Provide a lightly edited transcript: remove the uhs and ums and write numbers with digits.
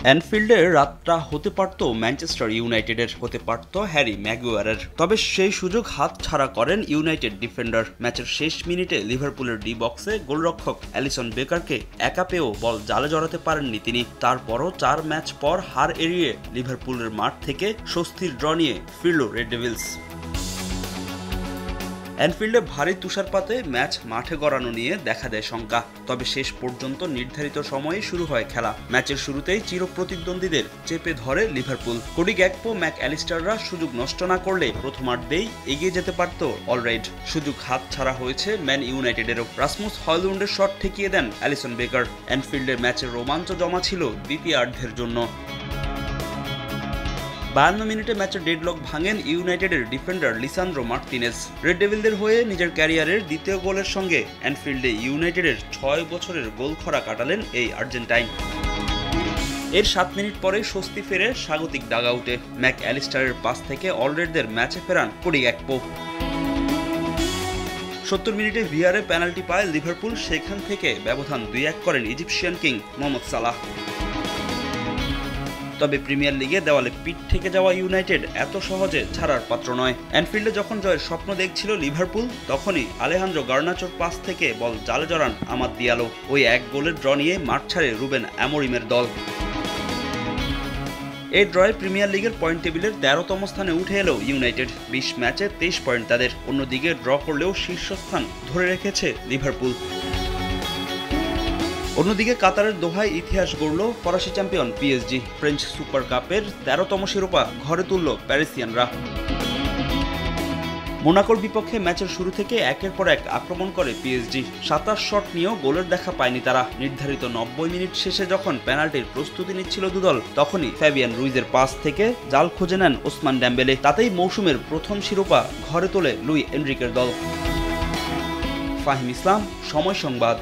অ্যানফিল্ডের রাতটা হতে পারত ম্যানচেস্টার ইউনাইটেডের, হতে পারত হ্যারি ম্যাগুয়ারের। তবে সেই সুযোগ হাতছাড়া করেন ইউনাইটেড ডিফেন্ডার। ম্যাচের শেষ মিনিটে লিভারপুলের ডি বক্সে গোলরক্ষক অ্যালিসন বেকারকে একা পেয়েও বল জালে জড়াতে পারেননি তিনি। তারপরও 4 ম্যাচ পর হার এড়িয়ে লিভারপুলের মাঠ থেকে স্বস্তির ড্র নিয়ে ফিরল রেড ডেভিলস। অ্যানফিল্ডে ভারী তুষারপাতে ম্যাচ মাঠে গড়ানো নিয়ে দেখা দেয় শঙ্কা। তবে শেষ পর্যন্ত নির্ধারিত সময়ে শুরু হয় খেলা। ম্যাচের শুরুতেই চিরপ্রতিদ্বন্দ্বীদের চেপে ধরে লিভারপুল। কোডি গ্যাকপো, ম্যাক অ্যালিস্টাররা সুযোগ নষ্ট না করলে প্রথমার্ধেই এগিয়ে যেতে পারত অলরেড। সুযোগ হাত ছাড়া হয়েছে ম্যান ইউনাইটেডেরও। রাসমুস হয়লুন্ডের শট ঠেকিয়ে দেন অ্যালিসন বেকার। অ্যানফিল্ডের ম্যাচের রোমাঞ্চ জমা ছিল দ্বিতীয়ার্ধের জন্য। 52 মিনিটে ম্যাচের ডেডলক ভাঙেন ইউনাইটেডের ডিফেন্ডার লিসান্দ্রো মার্তিনেজ। রেড ডেভিলদের হয়ে নিজের ক্যারিয়ারের দ্বিতীয় গোলের সঙ্গে অ্যানফিল্ডে ইউনাইটেডের 6 বছরের গোলখরা কাটালেন এই আর্জেন্টাইন। এর 7 মিনিট পরেই স্বস্তি ফেরে স্বাগতিক ডাগআউটে। ম্যাক অ্যালিস্টারের পাস থেকে অলরেডদের ম্যাচে ফেরান কোডি গ্যাকপো। 70 মিনিটে ভিআরে পেনাল্টি পায় লিভারপুল। সেখান থেকে ব্যবধান 2-1 করেন ইজিপশিয়ান কিং মোহাম্মদ সালাহ। তবে প্রিমিয়ার লিগে দেওয়ালে পিঠ থেকে যাওয়া ইউনাইটেড এত সহজে ছাড়ার পাত্র নয়। অ্যানফিল্ডে যখন জয়ের স্বপ্ন দেখছিল লিভারপুল, তখনই আলেহান্দ্রো গার্নাচোর পাস থেকে বল জালে জড়ান আমাদ দিয়ালো। ওই 1 গোলের ড্র নিয়ে মাঠ ছাড়ে রুবেন অ্যামোরিমের দল। এই ড্রয়ে প্রিমিয়ার লিগের পয়েন্ট টেবিলের 13তম স্থানে উঠে এলেও ইউনাইটেড। 20 ম্যাচে 23 পয়েন্ট তাদের। অন্যদিকে ড্র করলেও শীর্ষস্থান ধরে রেখেছে লিভারপুল। অন্যদিকে কাতারের দোহায় ইতিহাস গড়ল ফরাসি চ্যাম্পিয়ন পিএসজি। ফ্রেঞ্চ সুপার কাপের 13তম শিরোপা ঘরে তুলল প্যারিসিয়ানরা। মোনাকোর বিপক্ষে ম্যাচের শুরু থেকে একের পর এক আক্রমণ করে পিএসজি। 27 শট নিয়েও গোলের দেখা পায়নি তারা। নির্ধারিত 90 মিনিট শেষে যখন পেনাল্টির প্রস্তুতি নিচ্ছিল দুদল, তখনই ফ্যাবিয়ান রুইজের পাস থেকে জাল খুঁজে নেন ওসমান ডেম্বেলে। তাতেই মৌসুমের প্রথম শিরোপা ঘরে তোলে লুই এনরিকের দল। ফাহিম ইসলাম, সময় সংবাদ।